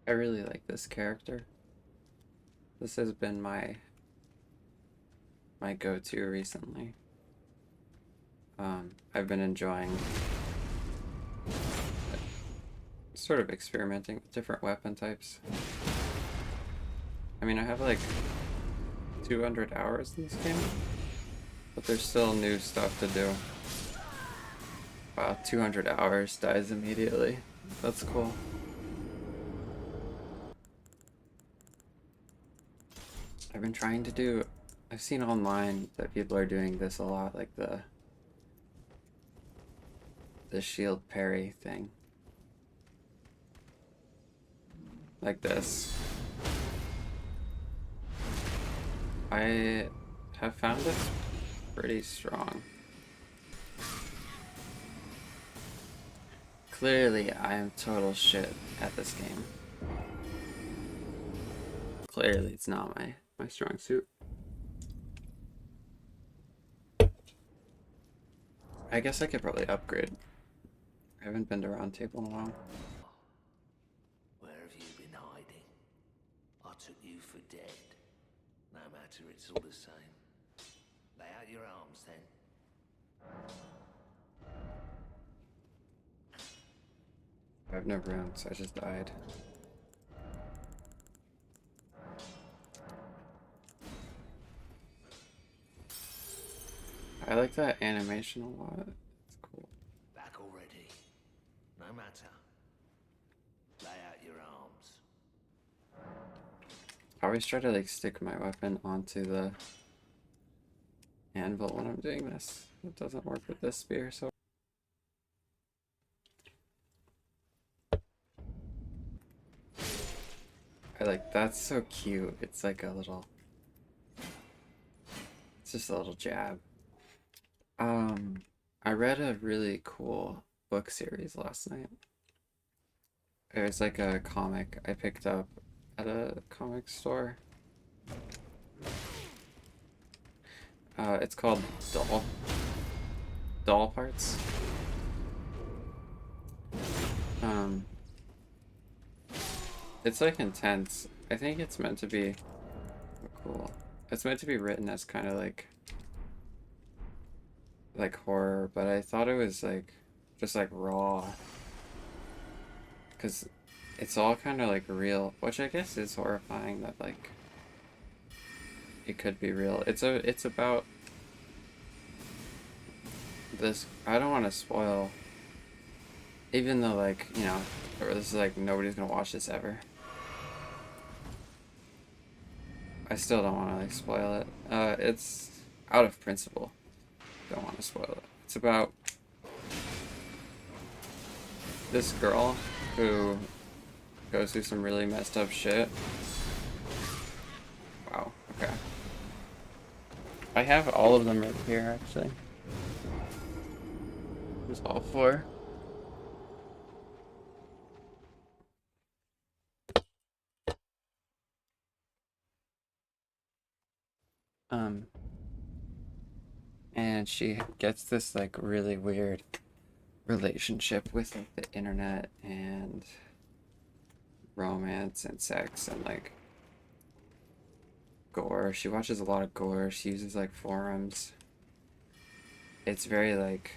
I really like this character. This has been my go-to recently. I've been enjoying sort of experimenting with different weapon types. I mean, I have like 200 hours in this game, but there's still new stuff to do. Wow, 200 hours dies immediately. That's cool. I've been trying to do, I've seen online that people are doing this a lot, like the shield parry thing. Like this. I have found this pretty strong. Clearly, I am total shit at this game. Clearly, it's not my strong suit. I guess I could probably upgrade. I haven't been to Round Table in a while. Where have you been hiding? I took you for dead. No matter, it's all the same. Lay out your arms then. I have no rounds, I just died. I like that animation a lot. It's cool. Back already. No matter. Lay out your arms. I always try to like stick my weapon onto the anvil when I'm doing this. It doesn't work with this spear, so I like that's so cute. It's like a little, it's just a little jab. I read a really cool book series last night. It was like a comic I picked up at a comic store. It's called Doll Parts. It's like intense. I think it's meant to be cool. It's meant to be written as kind of like horror, but I thought it was like just like raw, because it's all kind of like real, which I guess is horrifying that like it could be real. It's about this. I don't want to spoil, even though like, you know, this is like nobody's gonna watch this ever. I still don't want to like spoil it. It's out of principle. Don't want to spoil it. It's about this girl who goes through some really messed up shit. Wow, okay. I have all of them right here, actually. There's all four. And she gets this like really weird relationship with like the internet and romance and sex and like gore. She watches a lot of gore. She uses like forums. It's very like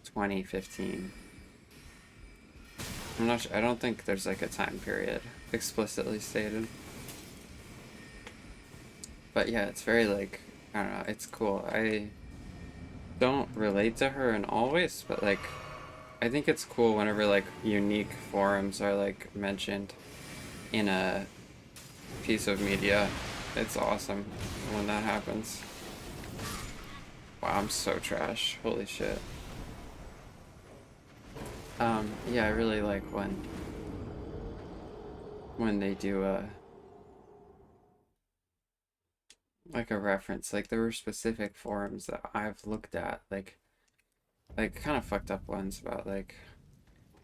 2015. I'm not sure, I don't think there's like a time period explicitly stated. But yeah, it's very like, I don't know, it's cool. I don't relate to her in all ways, but like I think it's cool whenever like unique forums are like mentioned in a piece of media. It's awesome when that happens. Wow, I'm so trash. Holy shit. Yeah, I really like when they do a like a reference. Like there were specific forums that I've looked at, like kind of fucked up ones about like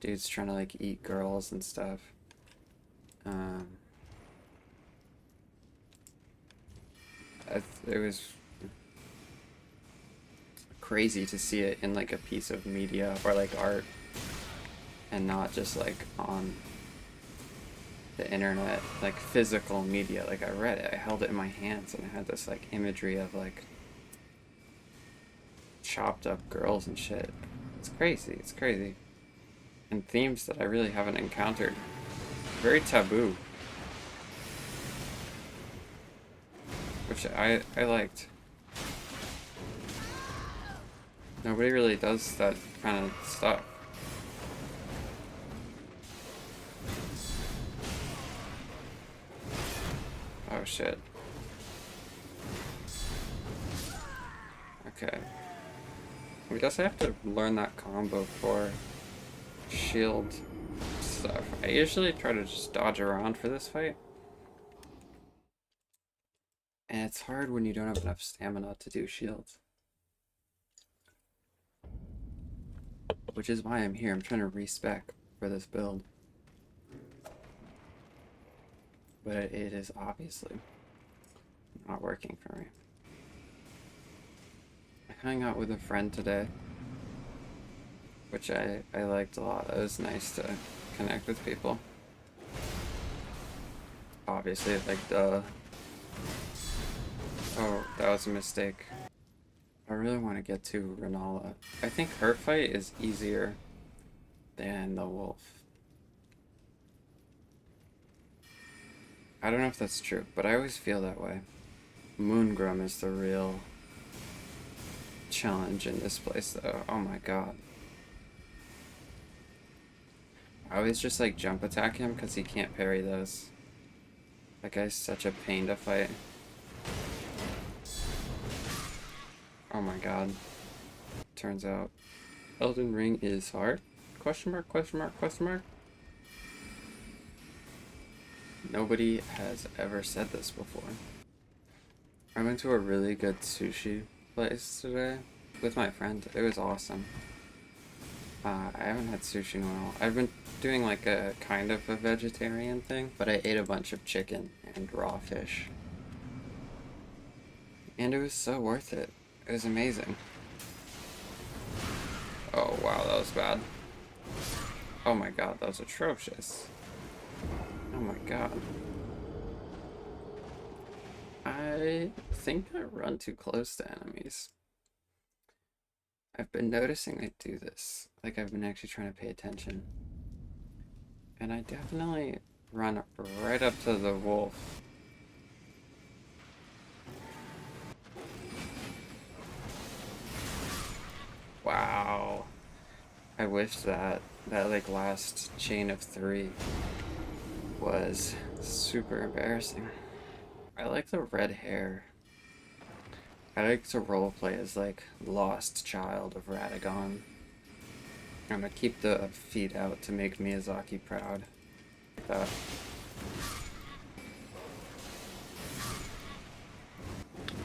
dudes trying to like eat girls and stuff. Um, it was crazy to see it in like a piece of media or like art and not just like on the internet, like physical media. Like I read it, I held it in my hands, and it had this like imagery of like chopped up girls and shit. It's crazy. It's crazy. And themes that I really haven't encountered. Very taboo. Which I liked. Nobody really does that kind of stuff. Oh shit. Okay. I guess I have to learn that combo for shield stuff. I usually try to just dodge around for this fight. And it's hard when you don't have enough stamina to do shields. Which is why I'm here. I'm trying to respec for this build. But it is obviously not working for me. I hung out with a friend today, which I liked a lot. It was nice to connect with people. Obviously, like, duh. Oh, that was a mistake. I really want to get to Renala. I think her fight is easier than the wolf. I don't know if that's true, but I always feel that way. Moongrum is the real challenge in this place, though. Oh my god. I always just like jump attack him because he can't parry those. That guy's such a pain to fight. Oh my god. Turns out Elden Ring is hard? Question mark, question mark, question mark? Nobody has ever said this before. I went to a really good sushi place today with my friend. It was awesome. I haven't had sushi in a while. I've been doing like a kind of a vegetarian thing, but I ate a bunch of chicken and raw fish. And it was so worth it. It was amazing. Oh wow, that was bad. Oh my god, that was atrocious. Oh my god. I think I run too close to enemies. I've been noticing I do this. Like I've been actually trying to pay attention. And I definitely run right up to the wolf. Wow. I wish that like last chain of 3 was super embarrassing. I like the red hair. I like to roleplay as like lost child of Radagon. I'm gonna keep the feet out to make Miyazaki proud. That.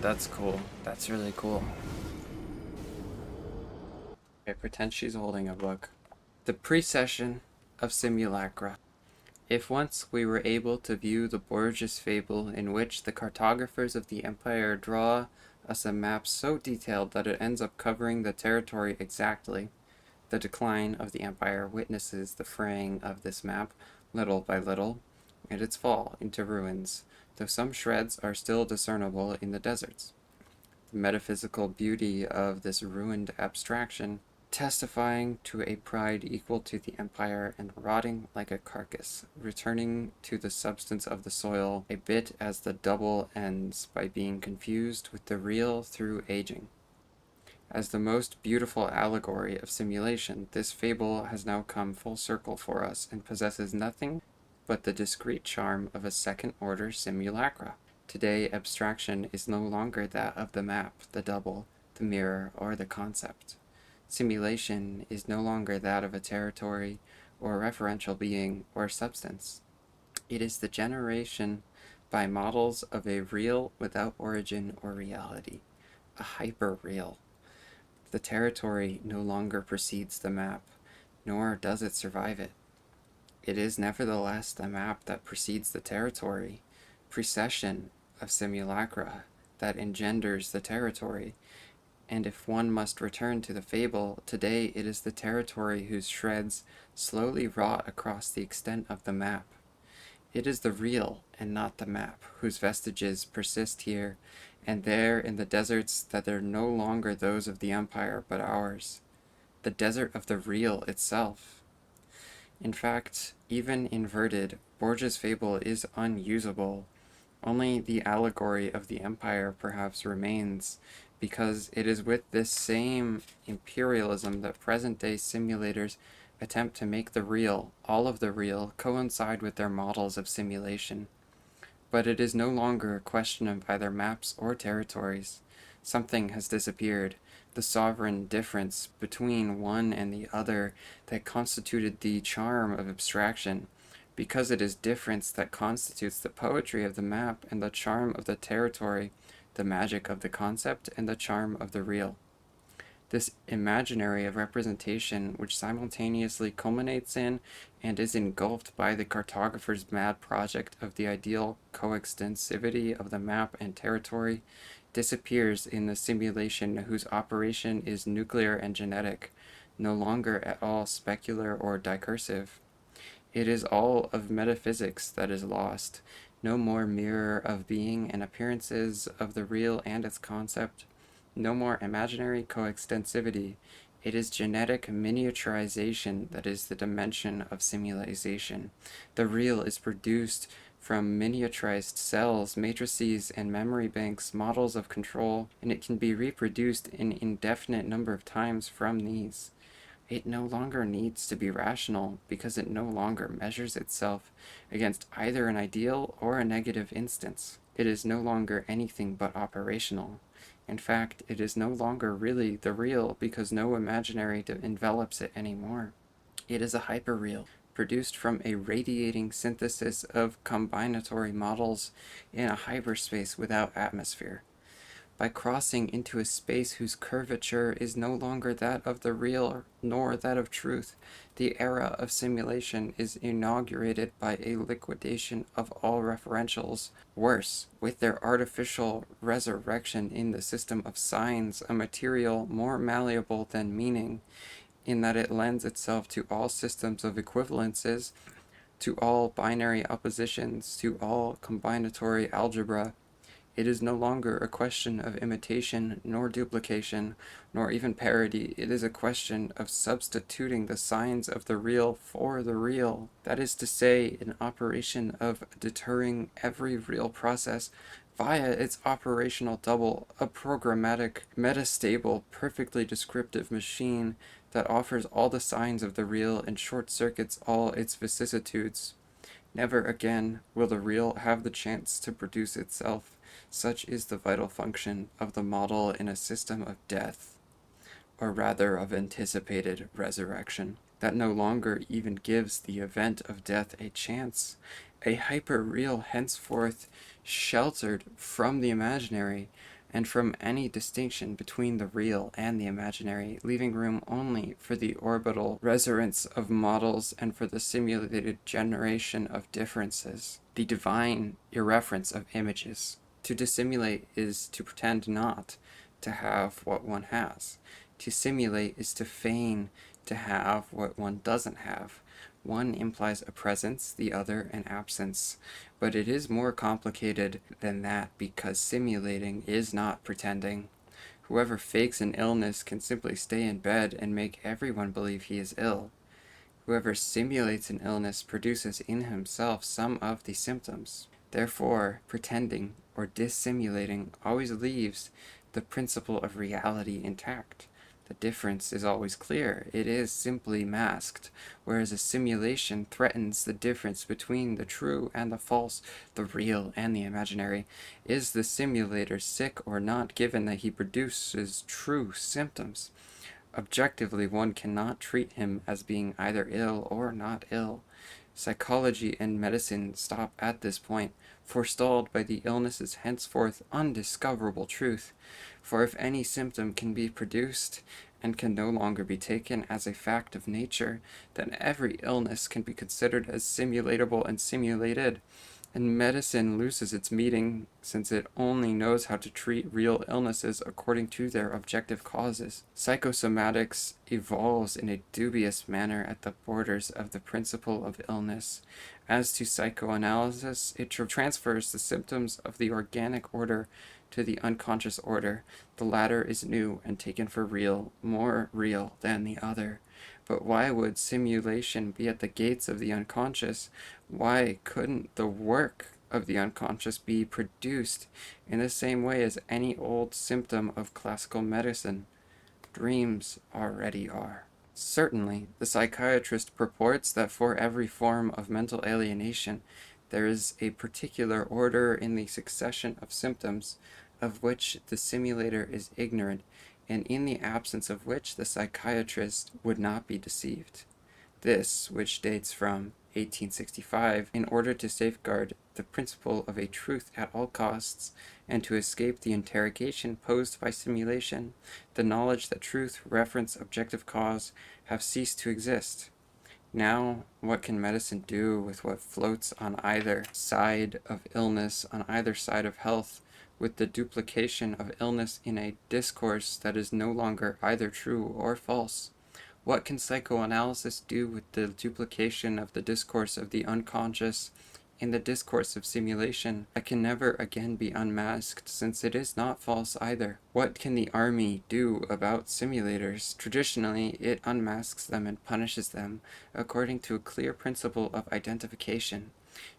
That's cool. That's really cool. Okay, pretend she's holding a book. The precession of Simulacra. If once we were able to view the Borgias fable in which the cartographers of the Empire draw us a map so detailed that it ends up covering the territory exactly, the decline of the Empire witnesses the fraying of this map, little by little, and its fall into ruins, though some shreds are still discernible in the deserts. The metaphysical beauty of this ruined abstraction testifying to a pride equal to the empire and rotting like a carcass, returning to the substance of the soil a bit as the double ends by being confused with the real through aging. As the most beautiful allegory of simulation, this fable has now come full circle for us and possesses nothing but the discreet charm of a second-order simulacra. Today, abstraction is no longer that of the map, the double, the mirror, or the concept. Simulation is no longer that of a territory or referential being or substance. It is the generation by models of a real without origin or reality, a hyper-real. The territory no longer precedes the map, nor does it survive it. It is nevertheless the map that precedes the territory, precession of simulacra that engenders the territory. And if one must return to the fable, today it is the territory whose shreds slowly rot across the extent of the map. It is the real and not the map whose vestiges persist here and there in the deserts that are no longer those of the Empire but ours, the desert of the real itself. In fact, even inverted, Borges' fable is unusable. Only the allegory of the Empire perhaps remains, because it is with this same imperialism that present-day simulators attempt to make the real, all of the real, coincide with their models of simulation. But it is no longer a question of either maps or territories. Something has disappeared, the sovereign difference between one and the other that constituted the charm of abstraction, because it is difference that constitutes the poetry of the map and the charm of the territory, the magic of the concept and the charm of the real. This imaginary of representation which simultaneously culminates in and is engulfed by the cartographer's mad project of the ideal coextensivity of the map and territory disappears in the simulation whose operation is nuclear and genetic, no longer at all specular or discursive. It is all of metaphysics that is lost, no more mirror of being and appearances of the real and its concept, no more imaginary coextensivity. It is genetic miniaturization that is the dimension of simulation. The real is produced from miniaturized cells, matrices, and memory banks, models of control, and it can be reproduced an indefinite number of times from these. It no longer needs to be rational because it no longer measures itself against either an ideal or a negative instance. It is no longer anything but operational. In fact, it is no longer really the real because no imaginary envelops it anymore. It is a hyperreal, produced from a radiating synthesis of combinatory models in a hyperspace without atmosphere. By crossing into a space whose curvature is no longer that of the real nor that of truth, the era of simulation is inaugurated by a liquidation of all referentials. Worse, with their artificial resurrection in the system of signs, a material more malleable than meaning, in that it lends itself to all systems of equivalences, to all binary oppositions, to all combinatory algebra. It is no longer a question of imitation, nor duplication, nor even parody. It is a question of substituting the signs of the real for the real. That is to say, an operation of deterring every real process via its operational double, a programmatic, metastable, perfectly descriptive machine that offers all the signs of the real and short-circuits all its vicissitudes. Never again will the real have the chance to produce itself. Such is the vital function of the model in a system of death, or rather of anticipated resurrection, that no longer even gives the event of death a chance. A hyper-real henceforth sheltered from the imaginary, and from any distinction between the real and the imaginary, leaving room only for the orbital resurrence of models and for the simulated generation of differences, the divine irreference of images. To dissimulate is to pretend not to have what one has. To simulate is to feign to have what one doesn't have. One implies a presence, the other an absence. But it is more complicated than that because simulating is not pretending. Whoever fakes an illness can simply stay in bed and make everyone believe he is ill. Whoever simulates an illness produces in himself some of the symptoms. Therefore, pretending or dissimulating always leaves the principle of reality intact. The difference is always clear. It is simply masked, whereas a simulation threatens the difference between the true and the false, the real and the imaginary. Is the simulator sick or not, given that he produces true symptoms? Objectively, one cannot treat him as being either ill or not ill. Psychology and medicine stop at this point, forestalled by the illness's henceforth undiscoverable truth. For if any symptom can be produced, and can no longer be taken as a fact of nature, then every illness can be considered as simulatable and simulated, And medicine loses its meaning since it only knows how to treat real illnesses according to their objective causes. Psychosomatics evolves in a dubious manner at the borders of the principle of illness. As to psychoanalysis, it transfers the symptoms of the organic order to the unconscious order. The latter is new and taken for real, more real than the other. But why would simulation be at the gates of the unconscious? Why couldn't the work of the unconscious be produced in the same way as any old symptom of classical medicine? Dreams already are. Certainly, the psychiatrist purports that for every form of mental alienation, there is a particular order in the succession of symptoms of which the simulator is ignorant, and in the absence of which the psychiatrist would not be deceived. This, which dates from 1865, in order to safeguard the principle of a truth at all costs, and to escape the interrogation posed by simulation, the knowledge that truth, reference, objective cause have ceased to exist. Now, what can medicine do with what floats on either side of illness, on either side of health, with the duplication of illness in a discourse that is no longer either true or false? What can psychoanalysis do with the duplication of the discourse of the unconscious in the discourse of simulation that can never again be unmasked, since it is not false either? What can the army do about simulators? Traditionally, it unmasks them and punishes them according to a clear principle of identification.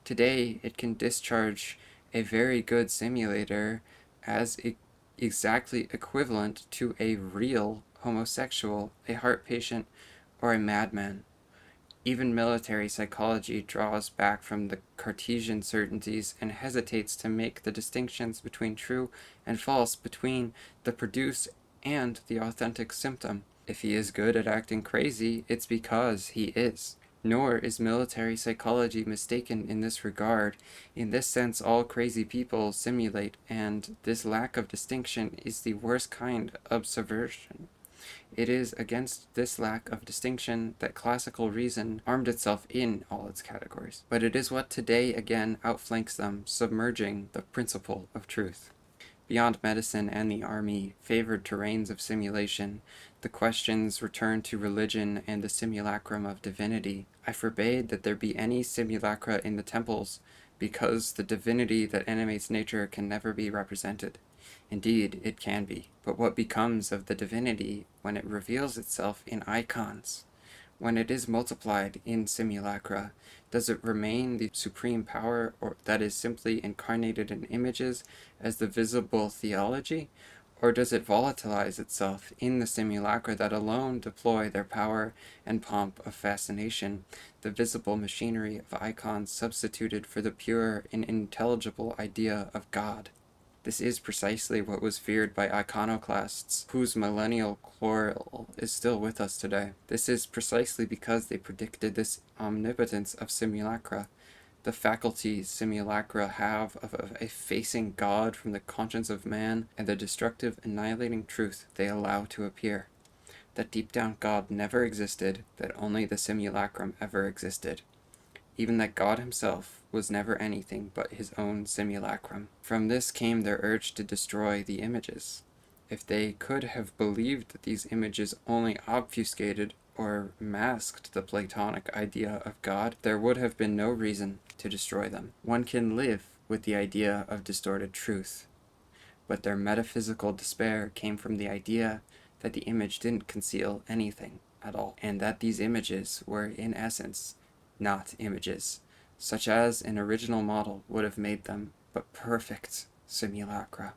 Today, it can discharge a very good simulator as exactly equivalent to a real homosexual, a heart patient, or a madman. Even military psychology draws back from the Cartesian certainties and hesitates to make the distinctions between true and false, between the produce and the authentic symptom. If he is good at acting crazy, it's because he is. Nor is military psychology mistaken in this regard. In this sense, all crazy people simulate, and this lack of distinction is the worst kind of subversion. It is against this lack of distinction that classical reason armed itself in all its categories. But it is what today again outflanks them, submerging the principle of truth. Beyond medicine and the army, favored terrains of simulation, the questions return to religion and the simulacrum of divinity. I forbade that there be any simulacra in the temples, because the divinity that animates nature can never be represented. Indeed, it can be. But what becomes of the divinity when it reveals itself in icons? When it is multiplied in simulacra, does it remain the supreme power, or that is simply incarnated in images as the visible theology? Or does it volatilize itself in the simulacra that alone deploy their power and pomp of fascination, the visible machinery of icons substituted for the pure and intelligible idea of God? This is precisely what was feared by iconoclasts, whose millennial quarrel is still with us today. This is precisely because they predicted this omnipotence of simulacra, the faculty simulacra have of effacing God from the conscience of man, and the destructive, annihilating truth they allow to appear. That deep down God never existed, that only the simulacrum ever existed. Even that God himself was never anything but his own simulacrum. From this came their urge to destroy the images. If they could have believed that these images only obfuscated or masked the Platonic idea of God, there would have been no reason to destroy them. One can live with the idea of distorted truth, but their metaphysical despair came from the idea that the image didn't conceal anything at all, and that these images were in essence not images, such as an original model would have made them, but perfect simulacra,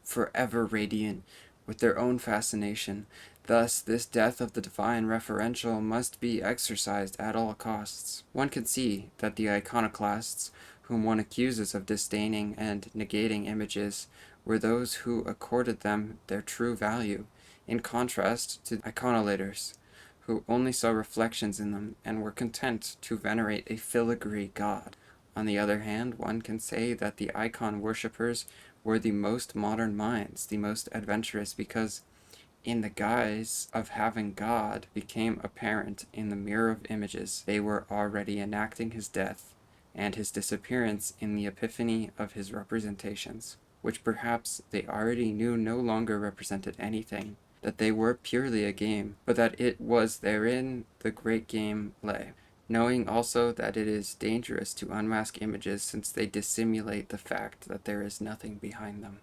forever radiant with their own fascination. Thus, this death of the divine referential must be exercised at all costs. One can see that the iconoclasts, whom one accuses of disdaining and negating images, were those who accorded them their true value, in contrast to iconolators, who only saw reflections in them and were content to venerate a filigree god. On the other hand, one can say that the icon worshippers were the most modern minds, the most adventurous, because in the guise of having God became apparent in the mirror of images, they were already enacting his death and his disappearance in the epiphany of his representations, which perhaps they already knew no longer represented anything, that they were purely a game, but that it was therein the great game lay, knowing also that it is dangerous to unmask images since they dissimulate the fact that there is nothing behind them.